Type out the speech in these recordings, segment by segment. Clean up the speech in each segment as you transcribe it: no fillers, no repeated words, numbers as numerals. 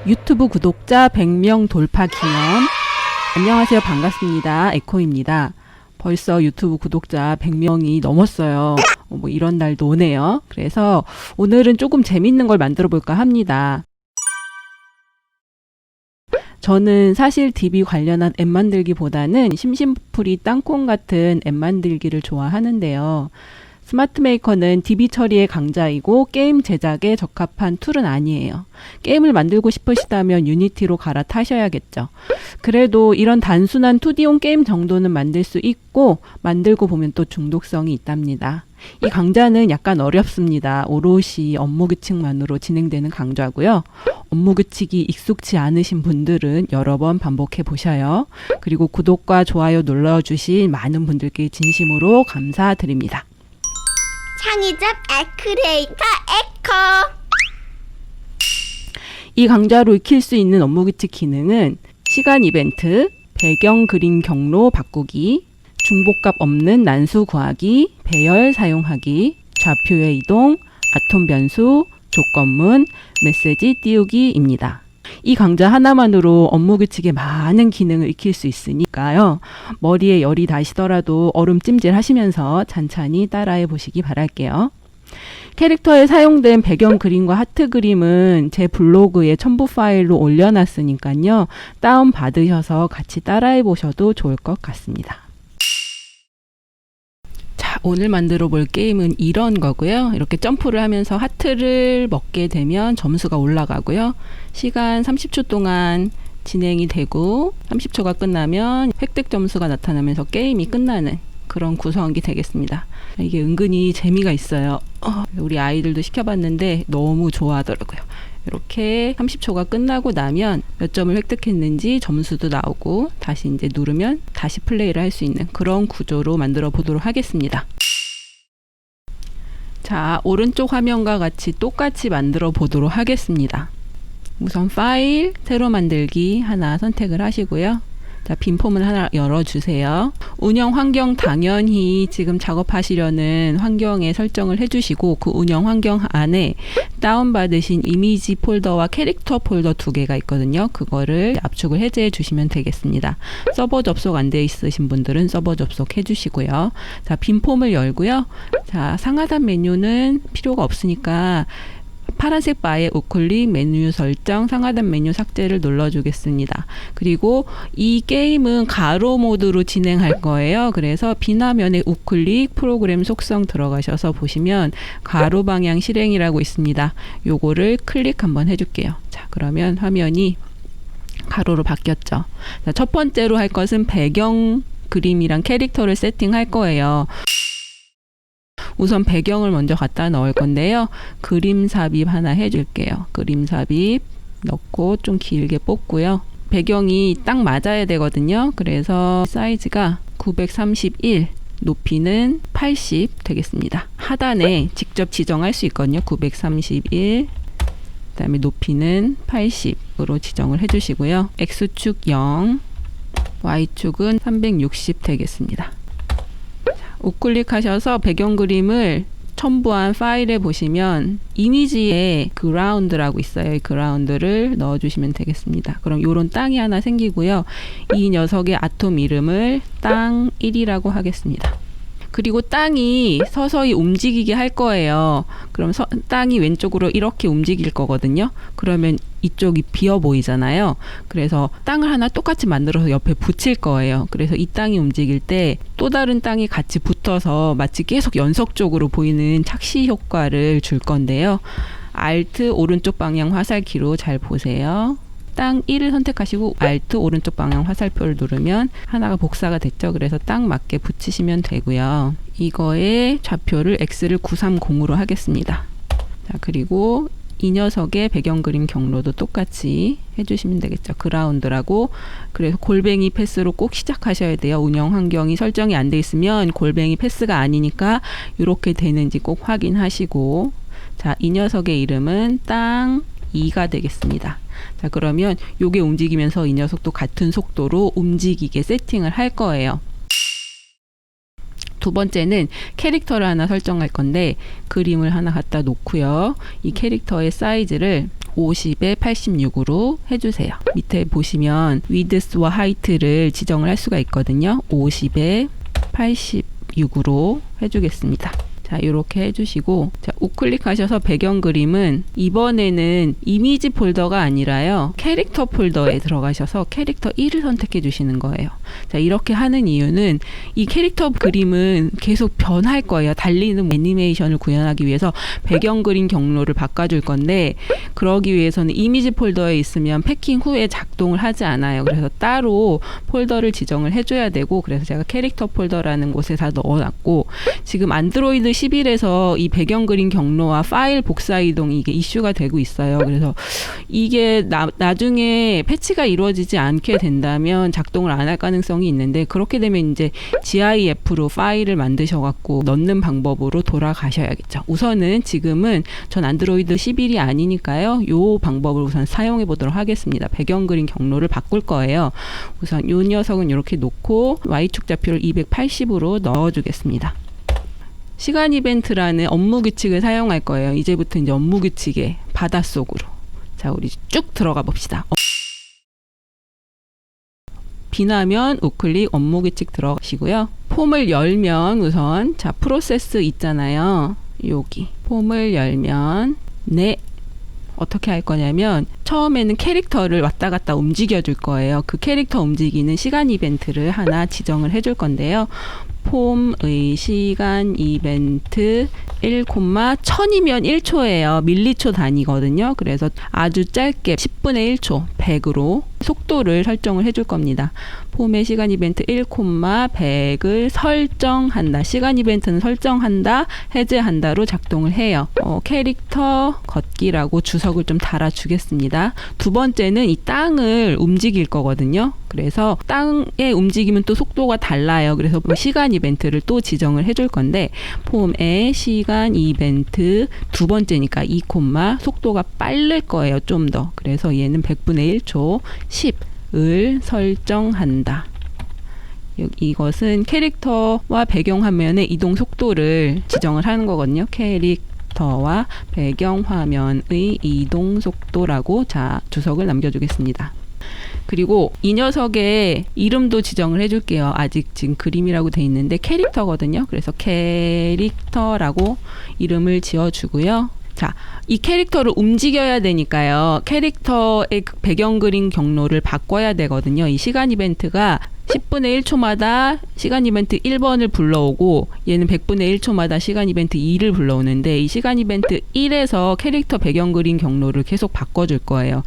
유튜브 구독자 100명 돌파 기념. 안녕하세요. 반갑습니다. 에코입니다. 벌써 유튜브 구독자 100명이 넘었어요. 뭐 이런 날도 오네요. 그래서 오늘은 조금 재밌는 걸 만들어 볼까 합니다. 저는 사실 DB 관련한 앱 만들기보다는 심심풀이 땅콩 같은 앱 만들기를 좋아하는데요. 스마트 메이커는 DB 처리의 강자이고 게임 제작에 적합한 툴은 아니에요. 게임을 만들고 싶으시다면 유니티로 갈아타셔야겠죠. 그래도 이런 단순한 2D용 게임 정도는 만들 수 있고 만들고 보면 또 중독성이 있답니다. 이 강좌는 약간 어렵습니다. 오롯이 업무 규칙만으로 진행되는 강좌고요. 업무 규칙이 익숙치 않으신 분들은 여러 번 반복해 보셔요. 그리고 구독과 좋아요 눌러주신 많은 분들께 진심으로 감사드립니다. 창의적 에크레이터 에코. 이 강좌로 익힐 수 있는 업무 규칙 기능은 시간 이벤트, 배경 그림 경로 바꾸기, 중복값 없는 난수 구하기, 배열 사용하기, 좌표의 이동, 아톰 변수, 조건문, 메시지 띄우기입니다. 이 강좌 하나만으로 업무 규칙의 많은 기능을 익힐 수 있으니까요. 머리에 열이 나시더라도 얼음 찜질 하시면서 찬찬히 따라해 보시기 바랄게요. 캐릭터에 사용된 배경 그림과 하트 그림은 제 블로그에 첨부 파일로 올려놨으니까요. 다운 받으셔서 같이 따라해 보셔도 좋을 것 같습니다. 자, 오늘 만들어 볼 게임은 이런 거고요. 이렇게 점프를 하면서 하트를 먹게 되면 점수가 올라가고요. 시간 30초 동안 진행이 되고 30초가 끝나면 획득 점수가 나타나면서 게임이 끝나는 그런 구성이 되겠습니다. 이게 은근히 재미가 있어요. 우리 아이들도 시켜봤는데 너무 좋아하더라고요. 이렇게 30초가 끝나고 나면 몇 점을 획득했는지 점수도 나오고 다시 이제 누르면 다시 플레이를 할 수 있는 그런 구조로 만들어 보도록 하겠습니다. 자, 오른쪽 화면과 같이 똑같이 만들어 보도록 하겠습니다. 우선 파일, 새로 만들기 하나 선택을 하시고요. 자, 빈 폼을 하나 열어주세요. 운영 환경 당연히 지금 작업하시려는 환경에 설정을 해주시고 그 운영 환경 안에 다운받으신 이미지 폴더와 캐릭터 폴더 두 개가 있거든요. 그거를 압축을 해제해 주시면 되겠습니다. 서버 접속 안 돼 있으신 분들은 서버 접속해 주시고요. 자, 빈 폼을 열고요. 자, 상하단 메뉴는 필요가 없으니까 파란색 바에 우클릭 메뉴 설정 상하단 메뉴 삭제를 눌러주겠습니다. 그리고 이 게임은 가로 모드로 진행할 거예요. 그래서 비화면에 우클릭 프로그램 속성 들어가셔서 보시면 가로 방향 실행이라고 있습니다. 요거를 클릭 한번 해줄게요. 자, 그러면 화면이 가로로 바뀌었죠. 자, 첫 번째로 할 것은 배경 그림이랑 캐릭터를 세팅할 거예요. 우선 배경을 먼저 갖다 넣을 건데요. 그림 삽입 하나 해줄게요. 그림 삽입 넣고 좀 길게 뽑고요. 배경이 딱 맞아야 되거든요. 그래서 사이즈가 931, 높이는 80 되겠습니다. 하단에 직접 지정할 수 있거든요. 931, 그 다음에 높이는 80으로 지정을 해주시고요. X축 0, Y축은 360 되겠습니다. 우클릭하셔서 배경 그림을 첨부한 파일에 보시면 이미지에 그라운드라고 있어요. 이 그라운드를 넣어주시면 되겠습니다. 그럼 이런 땅이 하나 생기고요. 이 녀석의 아톰 이름을 땅 1이라고 하겠습니다. 그리고 땅이 서서히 움직이게 할 거예요. 그럼 땅이 왼쪽으로 이렇게 움직일 거거든요. 그러면 이쪽이 비어 보이잖아요. 그래서 땅을 하나 똑같이 만들어서 옆에 붙일 거예요. 그래서 이 땅이 움직일 때 또 다른 땅이 같이 붙어서 마치 계속 연속적으로 보이는 착시 효과를 줄 건데요. Alt 오른쪽 방향 화살키로 잘 보세요. 땅 1을 선택하시고 Alt 오른쪽 방향 화살표를 누르면 하나가 복사가 됐죠. 그래서 딱 맞게 붙이시면 되고요. 이거의 좌표를 X를 930으로 하겠습니다. 자, 그리고 이 녀석의 배경 그림 경로도 똑같이 해주시면 되겠죠. 그라운드라고. 그래서 골뱅이 패스로 꼭 시작하셔야 돼요. 운영 환경이 설정이 안 돼 있으면 골뱅이 패스가 아니니까 이렇게 되는지 꼭 확인하시고, 자, 이 녀석의 이름은 땅 2가 되겠습니다. 자, 그러면 요게 움직이면서 이 녀석도 같은 속도로 움직이게 세팅을 할 거예요. 두 번째는 캐릭터를 하나 설정할 건데 그림을 하나 갖다 놓고요. 이 캐릭터의 사이즈를 50에 86으로 해주세요. 밑에 보시면 위드스와 하이트를 지정을 할 수가 있거든요. 50에 86으로 해주겠습니다. 자, 이렇게 해주시고, 자, 우클릭 하셔서 배경 그림은 이번에는 이미지 폴더가 아니라요, 캐릭터 폴더에 들어가셔서 캐릭터 1을 선택해 주시는 거예요. 자, 이렇게 하는 이유는 이 캐릭터 그림은 계속 변할 거예요. 달리는 애니메이션을 구현하기 위해서 배경 그림 경로를 바꿔줄 건데, 그러기 위해서는 이미지 폴더에 있으면 패킹 후에 작동을 하지 않아요. 그래서 따로 폴더를 지정을 해줘야 되고, 그래서 제가 캐릭터 폴더라는 곳에 다 넣어놨고, 지금 안드로이드 11에서 이 배경 그림 경로와 파일 복사 이동이 이게 이슈가 되고 있어요. 그래서 이게 나중에 패치가 이루어지지 않게 된다면 작동을 안 할 가능성이 있는데, 그렇게 되면 이제 GIF로 파일을 만드셔갖고 넣는 방법으로 돌아가셔야겠죠. 우선은 지금은 전 안드로이드 11이 아니니까요. 요 방법을 우선 사용해 보도록 하겠습니다. 배경 그림 경로를 바꿀 거예요. 우선 요 녀석은 이렇게 놓고 Y축 좌표를 280으로 넣어주겠습니다. 시간 이벤트라는 업무 규칙을 사용할 거예요. 이제부터 이제 업무 규칙의 바닷속으로. 자, 우리 쭉 들어가 봅시다. 비나면 우클릭 업무 규칙 들어가시고요. 폼을 열면 우선, 자, 프로세스 있잖아요. 여기. 폼을 열면, 네. 어떻게 할 거냐면 처음에는 캐릭터를 왔다 갔다 움직여 줄 거예요. 그 캐릭터 움직이는 시간 이벤트를 하나 지정을 해줄 건데요. 폼의 시간 이벤트 1,1000이면 1초예요. 밀리초 단위거든요. 그래서 아주 짧게 10분의 1초 100으로 속도를 설정을 해줄 겁니다. 폼의 시간 이벤트 1,100을 설정한다. 시간 이벤트는 설정한다, 해제한다로 작동을 해요. 캐릭터 걷기라고 주석을 좀 달아주겠습니다. 두 번째는 이 땅을 움직일 거거든요. 그래서 땅의 움직임은 또 속도가 달라요. 그래서 시간 이벤트를 또 지정을 해줄 건데, 폼의 시간 이벤트 두 번째니까 2, 속도가 빠를 거예요. 좀 더. 그래서 얘는 100분의 1초 10을 설정한다. 이것은 캐릭터와 배경화면의 이동 속도를 지정을 하는 거거든요. 캐릭터와 배경화면의 이동 속도라고, 자, 주석을 남겨주겠습니다. 그리고 이 녀석의 이름도 지정을 해줄게요. 아직 지금 그림이라고 돼 있는데 캐릭터거든요. 그래서 캐릭터라고 이름을 지어주고요. 자, 이 캐릭터를 움직여야 되니까요. 캐릭터의 배경 그림 경로를 바꿔야 되거든요. 이 시간 이벤트가 10분의 1초마다 시간 이벤트 1번을 불러오고, 얘는 100분의 1초마다 시간 이벤트 2를 불러오는데, 이 시간 이벤트 1에서 캐릭터 배경 그림 경로를 계속 바꿔줄 거예요.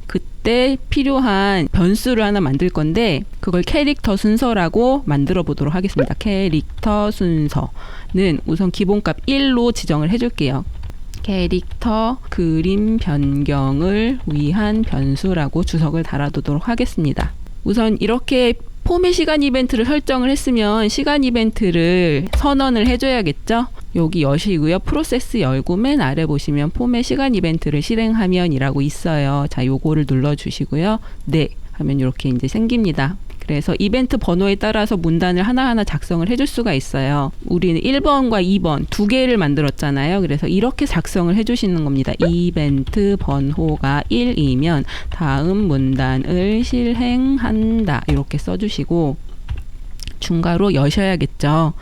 그때 필요한 변수를 하나 만들 건데, 그걸 캐릭터 순서라고 만들어 보도록 하겠습니다. 캐릭터 순서는 우선 기본값 1로 지정을 해줄게요. 캐릭터 그림 변경을 위한 변수라고 주석을 달아두도록 하겠습니다. 우선 이렇게 폼의 시간 이벤트를 설정을 했으면 시간 이벤트를 선언을 해줘야겠죠. 여기 여시고요. 프로세스 열고 맨 아래 보시면 폼의 시간 이벤트를 실행하면 이라고 있어요. 자, 요거를 눌러주시고요. 네 하면 이렇게 이제 생깁니다. 그래서 이벤트 번호에 따라서 문단을 하나하나 작성을 해줄 수가 있어요. 우리는 1번과 2번 두 개를 만들었잖아요. 그래서 이렇게 작성을 해주시는 겁니다. 이벤트 번호가 1이면 다음 문단을 실행한다. 이렇게 써주시고 중괄호 여셔야겠죠.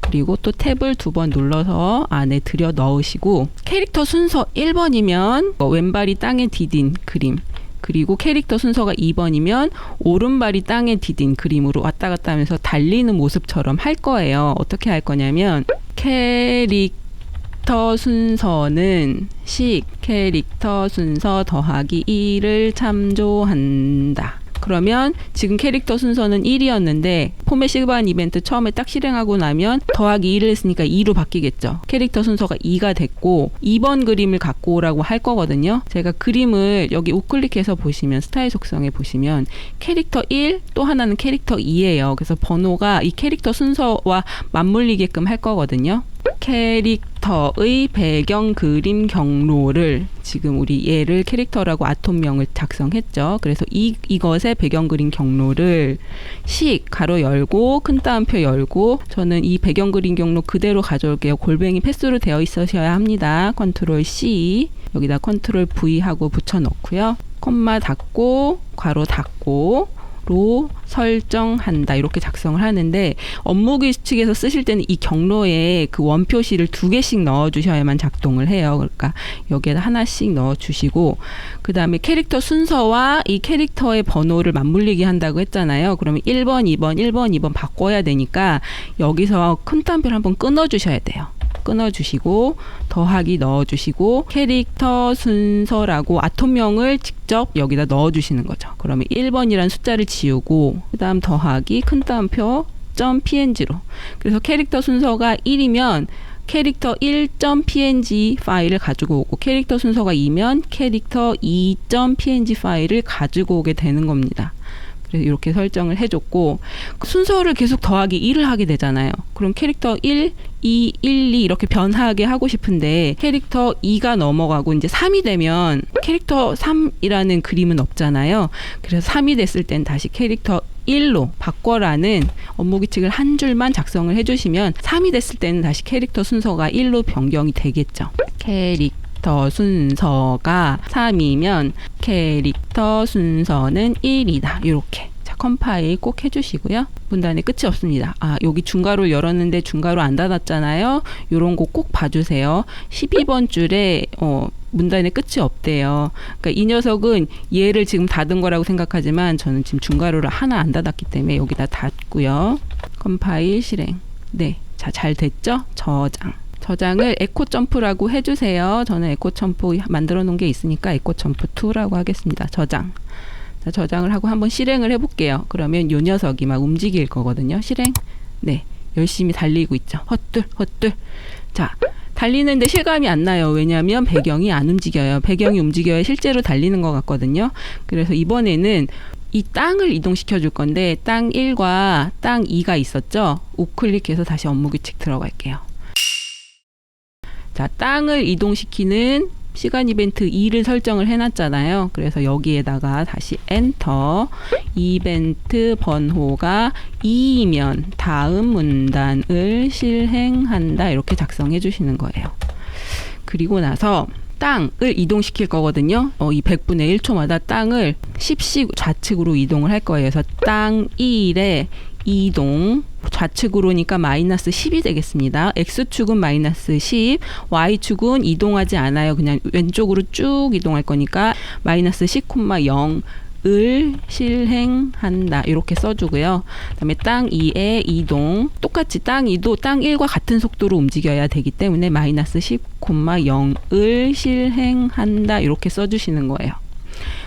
그리고 또 탭을 2번 눌러서 안에 들여 넣으시고, 캐릭터 순서 1번이면 왼발이 땅에 디딘 그림, 그리고 캐릭터 순서가 2번이면 오른발이 땅에 디딘 그림으로 왔다 갔다 하면서 달리는 모습처럼 할 거예요. 어떻게 할 거냐면 캐릭터 순서는 캐릭터 순서 더하기 1을 참조한다. 그러면 지금 캐릭터 순서는 1이었는데 폼의 시간 이벤트 처음에 딱 실행하고 나면 더하기 1을 했으니까 2로 바뀌겠죠. 캐릭터 순서가 2가 됐고 2번 그림을 갖고 오라고 할 거거든요. 제가 그림을 여기 우클릭해서 보시면 스타일 속성에 보시면 캐릭터 1, 또 하나는 캐릭터 2예요. 그래서 번호가 이 캐릭터 순서와 맞물리게끔 할 거거든요. 캐릭터 캐릭터의 배경 그림 경로를 지금 우리 얘를 캐릭터라고 아톰명을 작성했죠. 그래서 이것의 배경 그림 경로를 식 가로 열고 큰 따옴표 열고 저는 이 배경 그림 경로 그대로 가져올게요. 골뱅이 패스로 되어 있으셔야 합니다. 컨트롤 C 여기다 컨트롤 V 하고 붙여 넣고요. 콤마 닫고 괄호 닫고 로 설정한다 이렇게 작성을 하는데 업무규칙에서 쓰실 때는 이 경로에 그 원표시를 2개씩 넣어주셔야만 작동을 해요. 그러니까 여기에다 하나씩 넣어주시고 그 다음에 캐릭터 순서와 이 캐릭터의 번호를 맞물리게 한다고 했잖아요. 그러면 1번, 2번, 1번, 2번 바꿔야 되니까 여기서 큰 따옴표를 한번 끊어주셔야 돼요. 끊어주시고 더하기 넣어주시고 캐릭터 순서라고 아톰명을 직접 여기다 넣어주시는 거죠. 그러면 1번이란 숫자를 지우고 그 다음 더하기 큰 따옴표 .png로 그래서 캐릭터 순서가 1이면 캐릭터 1.png 파일을 가지고 오고 캐릭터 순서가 2면 캐릭터 2.png 파일을 가지고 오게 되는 겁니다. 그래서 이렇게 설정을 해줬고 순서를 계속 더하기 1을 하게 되잖아요. 그럼 캐릭터 1, 2, 1, 2 이렇게 변하게 하고 싶은데 캐릭터 2가 넘어가고 이제 3이 되면 캐릭터 3이라는 그림은 없잖아요. 그래서 3이 됐을 땐 다시 캐릭터 1로 바꿔라는 업무규칙을 한 줄만 작성을 해주시면 3이 됐을 때는 다시 캐릭터 순서가 1로 변경이 되겠죠. 캐릭터 순서가 3이면 캐릭터 순서는 1이다. 이렇게. 자, 컴파일 꼭 해주시고요. 문단에 끝이 없습니다. 여기 중괄호 열었는데 중괄호 안 닫았잖아요. 요런 거 꼭 봐주세요. 12번 줄에 문단에 끝이 없대요. 그러니까 이 녀석은 얘를 지금 닫은 거라고 생각하지만 저는 지금 중괄호를 하나 안 닫았기 때문에 여기다 닫고요. 컴파일 실행. 네. 자, 잘 됐죠? 저장을 에코 점프라고 해주세요. 저는 에코 점프 만들어 놓은 게 있으니까 에코 점프 2라고 하겠습니다. 저장. 자, 저장을 하고 한번 실행을 해볼게요. 그러면 요 녀석이 막 움직일 거거든요. 실행. 네. 열심히 달리고 있죠. 헛들. 자, 달리는데 실감이 안 나요. 왜냐하면 배경이 안 움직여요. 배경이 움직여야 실제로 달리는 것 같거든요. 그래서 이번에는 이 땅을 이동시켜 줄 건데 땅 1과 땅 2가 있었죠. 우클릭해서 다시 업무규칙 들어갈게요. 자, 땅을 이동시키는 시간 이벤트 2를 설정을 해놨잖아요. 그래서 여기에다가 다시 엔터 이벤트 번호가 2이면 다음 문단을 실행한다 이렇게 작성해 주시는 거예요. 그리고 나서 땅을 이동시킬 거거든요. 이 100분의 1초마다 땅을 10씩 좌측으로 이동을 할 거예요. 그래서 땅 1에 이동 좌측으로니까 마이너스 10이 되겠습니다. X축은 마이너스 10, Y축은 이동하지 않아요. 그냥 왼쪽으로 쭉 이동할 거니까 마이너스 10,0을 실행한다. 이렇게 써주고요. 그 다음에 땅 2에 이동 똑같이 땅 2도 땅 1과 같은 속도로 움직여야 되기 때문에 마이너스 10,0을 실행한다. 이렇게 써주시는 거예요.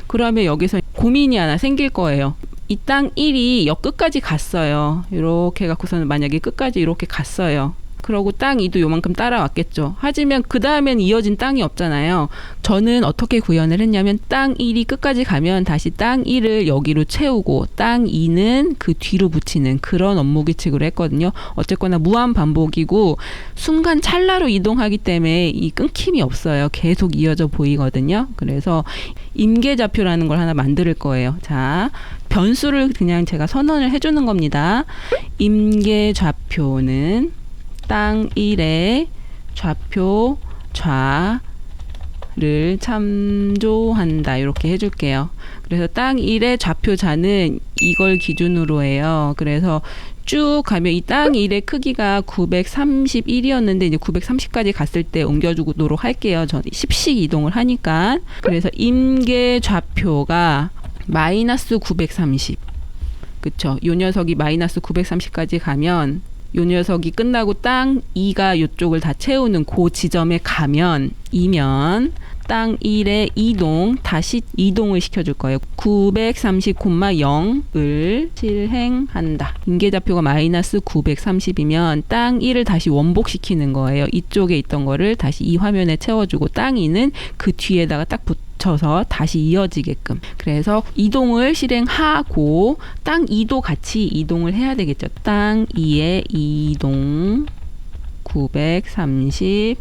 그러면 여기서 고민이 하나 생길 거예요. 이 땅 1이 역 끝까지 갔어요. 이렇게 갖고서는 만약에 끝까지 이렇게 갔어요. 그러고 땅 2도 요만큼 따라왔겠죠. 하지만 그 다음엔 이어진 땅이 없잖아요. 저는 어떻게 구현을 했냐면 땅 1이 끝까지 가면 다시 땅 1을 여기로 채우고 땅 2는 그 뒤로 붙이는 그런 업무규칙으로 했거든요. 어쨌거나 무한 반복이고 순간 찰나로 이동하기 때문에 이 끊김이 없어요. 계속 이어져 보이거든요. 그래서 임계좌표라는 걸 하나 만들 거예요. 자, 변수를 그냥 제가 선언을 해주는 겁니다. 임계좌표는 땅 1의 좌표 좌를 참조한다. 이렇게 해줄게요. 그래서 땅 1의 좌표좌는 이걸 기준으로 해요. 그래서 쭉 가면 이 땅 1의 크기가 931이었는데 이제 930까지 갔을 때 옮겨주도록 할게요. 전 10씩 이동을 하니까. 그래서 임계 좌표가 마이너스 930. 그쵸? 요 녀석이 마이너스 930까지 가면 요 녀석이 끝나고 땅 2가 요쪽을 다 채우는 그 지점에 이면 땅 1의 이동 다시 이동을 시켜줄 거예요. 930,0을 실행한다. 임계좌표가 마이너스 930이면 땅 1을 다시 원복시키는 거예요. 이쪽에 있던 거를 다시 이 화면에 채워주고 땅 2는 그 뒤에다가 딱 붙여서 다시 이어지게끔. 그래서 이동을 실행하고 땅 2도 같이 이동을 해야 되겠죠. 땅 2의 이동 930,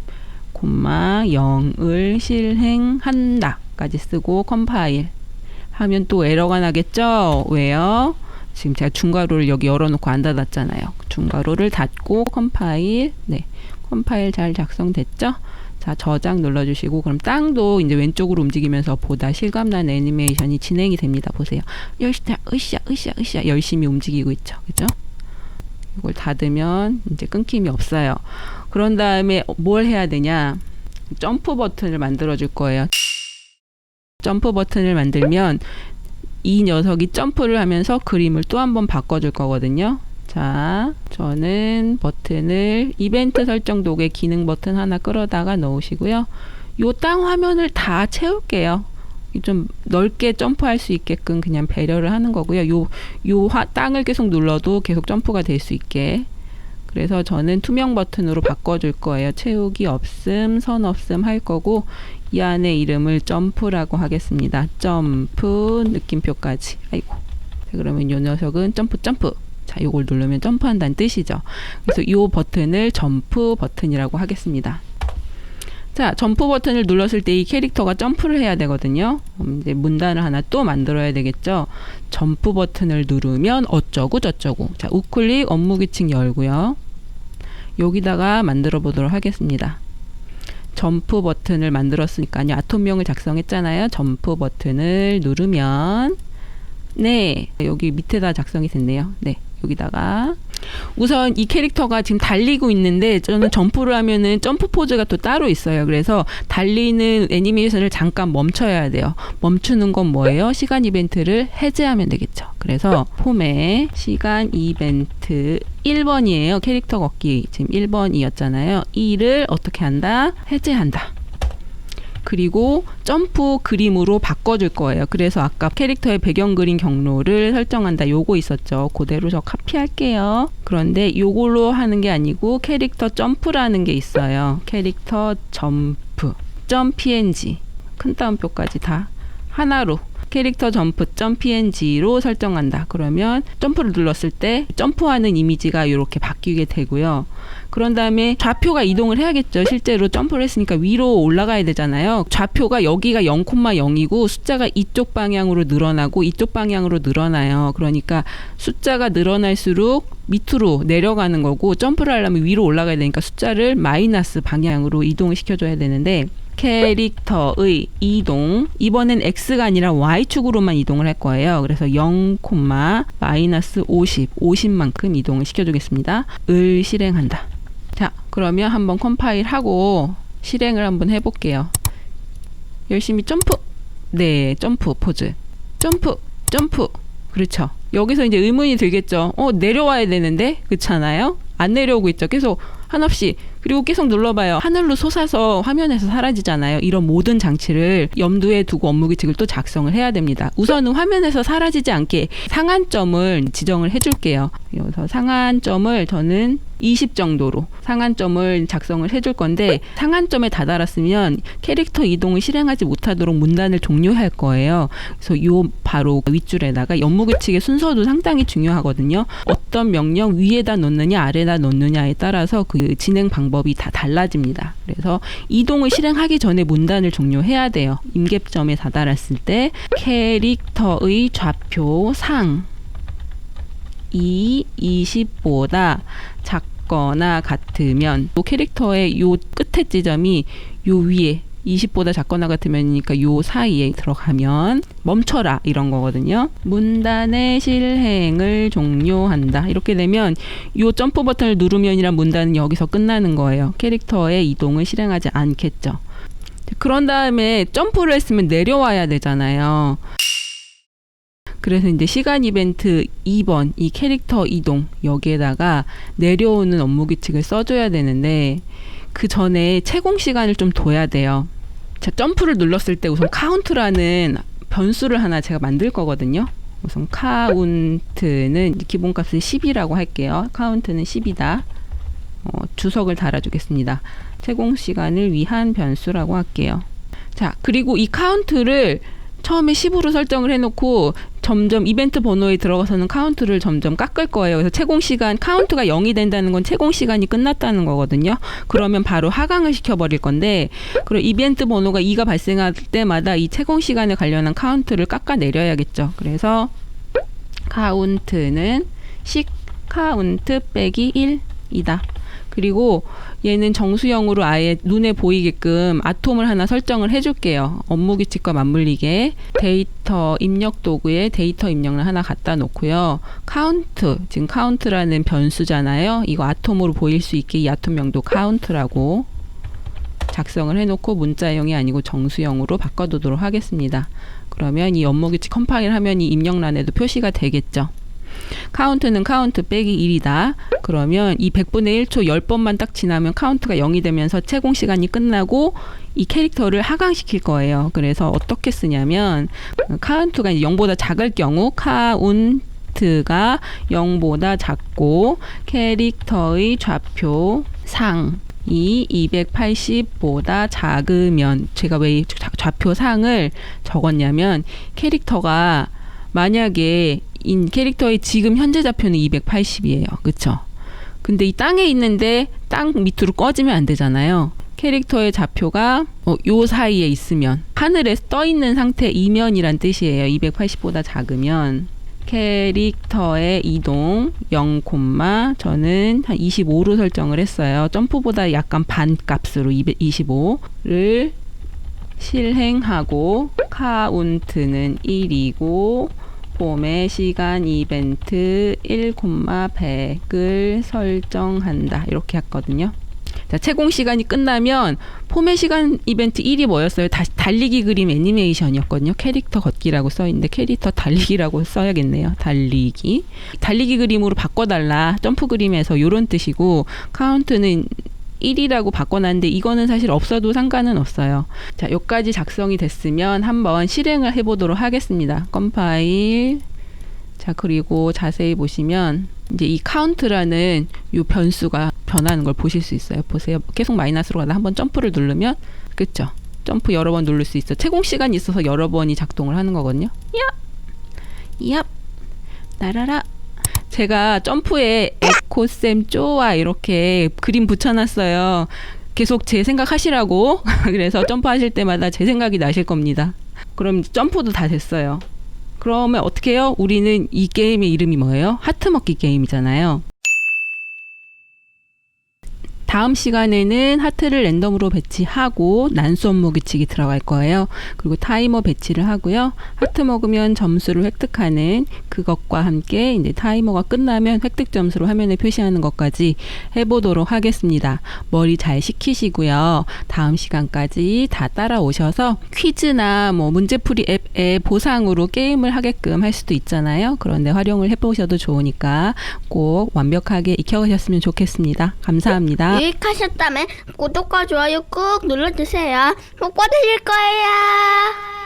0을 실행한다 까지 쓰고 컴파일 하면 또 에러가 나겠죠? 왜요? 지금 제가 중괄호를 여기 열어놓고 안 닫았잖아요. 중괄호를 닫고 컴파일, 네, 컴파일 잘 작성됐죠? 자, 저장 눌러주시고, 그럼 땅도 이제 왼쪽으로 움직이면서 보다 실감나는 애니메이션이 진행이 됩니다. 보세요. 으쌰 열심히 움직이고 있죠. 그죠? 이걸 닫으면 이제 끊김이 없어요. 그런 다음에 뭘 해야 되냐? 점프 버튼을 만들어 줄 거예요. 점프 버튼을 만들면 이 녀석이 점프를 하면서 그림을 또 한 번 바꿔줄 거거든요. 자, 저는 버튼을 이벤트 설정 도구에 기능 버튼 하나 끌어다가 넣으시고요. 요 땅 화면을 다 채울게요. 좀 넓게 점프할 수 있게끔 그냥 배려를 하는 거고요. 땅을 계속 눌러도 계속 점프가 될 수 있게. 그래서 저는 투명 버튼으로 바꿔줄 거예요. 채우기 없음, 선 없음 할 거고, 이 안에 이름을 점프라고 하겠습니다. 점프 느낌표까지. 아이고. 자, 그러면 이 녀석은 점프. 자, 요걸 누르면 점프한다는 뜻이죠. 그래서 이 버튼을 점프 버튼이라고 하겠습니다. 자, 점프 버튼을 눌렀을 때 이 캐릭터가 점프를 해야 되거든요. 이제 문단을 하나 또 만들어야 되겠죠. 점프 버튼을 누르면 어쩌고 저쩌고. 자, 우클릭 업무 규칙 열고요. 여기다가 만들어 보도록 하겠습니다. 점프 버튼을 만들었으니까요. 아톰명을 작성했잖아요. 점프 버튼을 누르면 네, 여기 밑에다 작성이 됐네요. 네, 여기다가 우선 이 캐릭터가 지금 달리고 있는데 저는 점프를 하면은 점프 포즈가 또 따로 있어요. 그래서 달리는 애니메이션을 잠깐 멈춰야 돼요. 멈추는 건 뭐예요? 시간 이벤트를 해제하면 되겠죠. 그래서 폼에 시간 이벤트 1번이에요. 캐릭터 걷기 지금 1번이었잖아요. 이를 어떻게 한다? 해제한다. 그리고 점프 그림으로 바꿔줄 거예요. 그래서 아까 캐릭터의 배경 그림 경로를 설정한다. 요거 있었죠. 그대로 저 카피할게요. 그런데 요걸로 하는 게 아니고 캐릭터 점프라는 게 있어요. 캐릭터 점프 .png 큰 따옴표까지 다 하나로 캐릭터 점프 .png로 설정한다. 그러면 점프를 눌렀을 때 점프하는 이미지가 이렇게 바뀌게 되고요. 그런 다음에 좌표가 이동을 해야겠죠. 실제로 점프를 했으니까 위로 올라가야 되잖아요. 좌표가 여기가 0,0이고 숫자가 이쪽 방향으로 늘어나고 이쪽 방향으로 늘어나요. 그러니까 숫자가 늘어날수록 밑으로 내려가는 거고 점프를 하려면 위로 올라가야 되니까 숫자를 마이너스 방향으로 이동을 시켜줘야 되는데 캐릭터의 이동 이번엔 X가 아니라 Y축으로만 이동을 할 거예요. 그래서 0, 마이너스 50만큼 이동을 시켜주겠습니다. 을 실행한다. 자, 그러면 한번 컴파일하고 실행을 한번 해볼게요. 열심히 점프. 네, 점프 포즈. 점프. 그렇죠. 여기서 이제 의문이 들겠죠. 내려와야 되는데 그렇잖아요. 안 내려오고 있죠. 계속 한없이. 그리고 계속 눌러봐요. 하늘로 솟아서 화면에서 사라지잖아요. 이런 모든 장치를 염두에 두고 업무 규칙을 또 작성을 해야 됩니다. 우선은 화면에서 사라지지 않게 상한점을 지정을 해줄게요. 여기서 상한점을 저는 20 정도로 상한점을 작성을 해줄 건데 상한점에 다다랐으면 캐릭터 이동을 실행하지 못하도록 문단을 종료할 거예요. 그래서 요 바로 윗줄에다가 업무 규칙의 순서도 상당히 중요하거든요. 어떤 명령 위에다 놓느냐 아래다 놓느냐에 따라서 그 진행 방법이 다 달라집니다. 그래서 이동을 실행하기 전에 문단을 종료해야 돼요. 임계점에 다다랐을 때 캐릭터의 좌표 상 20보다 작거나 같으면 또 캐릭터의 요 끝에 지점이 요 위에 20보다 작거나 같으면이니까 요 사이에 들어가면 멈춰라 이런 거거든요. 문단의 실행을 종료한다. 이렇게 되면 요 점프 버튼을 누르면이란 문단은 여기서 끝나는 거예요. 캐릭터의 이동을 실행하지 않겠죠. 그런 다음에 점프를 했으면 내려와야 되잖아요. 그래서 이제 시간 이벤트 2번 이 캐릭터 이동 여기에다가 내려오는 업무 규칙을 써줘야 되는데 그 전에 채공 시간을 좀 둬야 돼요. 자, 점프를 눌렀을 때 우선 카운트라는 변수를 하나 제가 만들 거거든요. 우선 카운트는 기본값을 10이라고 할게요. 카운트는 10이다. 주석을 달아주겠습니다. 채공 시간을 위한 변수라고 할게요. 자, 그리고 이 카운트를 처음에 10으로 설정을 해놓고 점점 이벤트 번호에 들어가서는 카운트를 점점 깎을 거예요. 그래서 채공 시간, 카운트가 0이 된다는 건 채공 시간이 끝났다는 거거든요. 그러면 바로 하강을 시켜버릴 건데, 그리고 이벤트 번호가 2가 발생할 때마다 이 채공 시간에 관련한 카운트를 깎아내려야겠죠. 그래서 카운트는 카운트 빼기 1이다. 그리고 얘는 정수형으로 아예 눈에 보이게끔 아톰을 하나 설정을 해줄게요. 업무 규칙과 맞물리게 데이터 입력 도구에 데이터 입력을 하나 갖다 놓고요. 카운트, 지금 카운트라는 변수잖아요. 이거 아톰으로 보일 수 있게 이 아톰명도 카운트라고 작성을 해놓고 문자형이 아니고 정수형으로 바꿔두도록 하겠습니다. 그러면 이 업무 규칙 컴파일 하면 이 입력란에도 표시가 되겠죠. 카운트는 카운트 빼기 1이다. 그러면 이 100분의 1초 10번만 딱 지나면 카운트가 0이 되면서 채공 시간이 끝나고 이 캐릭터를 하강시킬 거예요. 그래서 어떻게 쓰냐면 카운트가 이제 0보다 작을 경우 카운트가 0보다 작고 캐릭터의 좌표 상이 280보다 작으면, 제가 왜 좌표 상을 적었냐면 캐릭터가 만약에 캐릭터의 지금 현재 좌표는 280이에요. 그쵸? 근데 이 땅에 있는데 땅 밑으로 꺼지면 안 되잖아요. 캐릭터의 좌표가 요 사이에 있으면, 하늘에 떠 있는 상태이면이란 뜻이에요. 280보다 작으면 캐릭터의 이동 0, 저는 한 25로 설정을 했어요. 점프보다 약간 반 값으로 25를 실행하고 카운트는 1이고 폼의 시간 이벤트 1,100을 설정한다. 이렇게 했거든요. 자, 채공 시간이 끝나면 폼의 시간 이벤트 1이 뭐였어요? 다시 달리기 그림 애니메이션이었거든요. 캐릭터 걷기라고 써있는데 캐릭터 달리기라고 써야겠네요. 달리기 그림으로 바꿔달라. 점프 그림에서 이런 뜻이고, 카운트는 1이라고 바꿔놨는데 이거는 사실 없어도 상관은 없어요. 자, 여기까지 작성이 됐으면 한번 실행을 해보도록 하겠습니다. 컴파일. 자, 그리고 자세히 보시면 이제 이 카운트라는 이 변수가 변하는 걸 보실 수 있어요. 보세요. 계속 마이너스로 가다 한번 점프를 누르면, 그쵸? 점프 여러 번 누를 수 있어. 채공 시간이 있어서 여러 번이 작동을 하는 거거든요. 얍! 나라라! 제가 점프에 에코쌤 쪼아 이렇게 그림 붙여놨어요. 계속 제 생각 하시라고. 그래서 점프하실 때마다 제 생각이 나실 겁니다. 그럼 점프도 다 됐어요. 그러면 어떻게 해요? 우리는 이 게임의 이름이 뭐예요? 하트 먹기 게임이잖아요. 다음 시간에는 하트를 랜덤으로 배치하고 난수 업무 규칙이 들어갈 거예요. 그리고 타이머 배치를 하고요. 하트 먹으면 점수를 획득하는 그것과 함께 이제 타이머가 끝나면 획득 점수로 화면에 표시하는 것까지 해보도록 하겠습니다. 머리 잘 식히시고요. 다음 시간까지 다 따라오셔서 퀴즈나 뭐 문제풀이 앱의 보상으로 게임을 하게끔 할 수도 있잖아요. 그런데 활용을 해보셔도 좋으니까 꼭 완벽하게 익혀가셨으면 좋겠습니다. 감사합니다. 유익하셨다면 구독과 좋아요 꾹 눌러주세요. 복 받으실 거예요.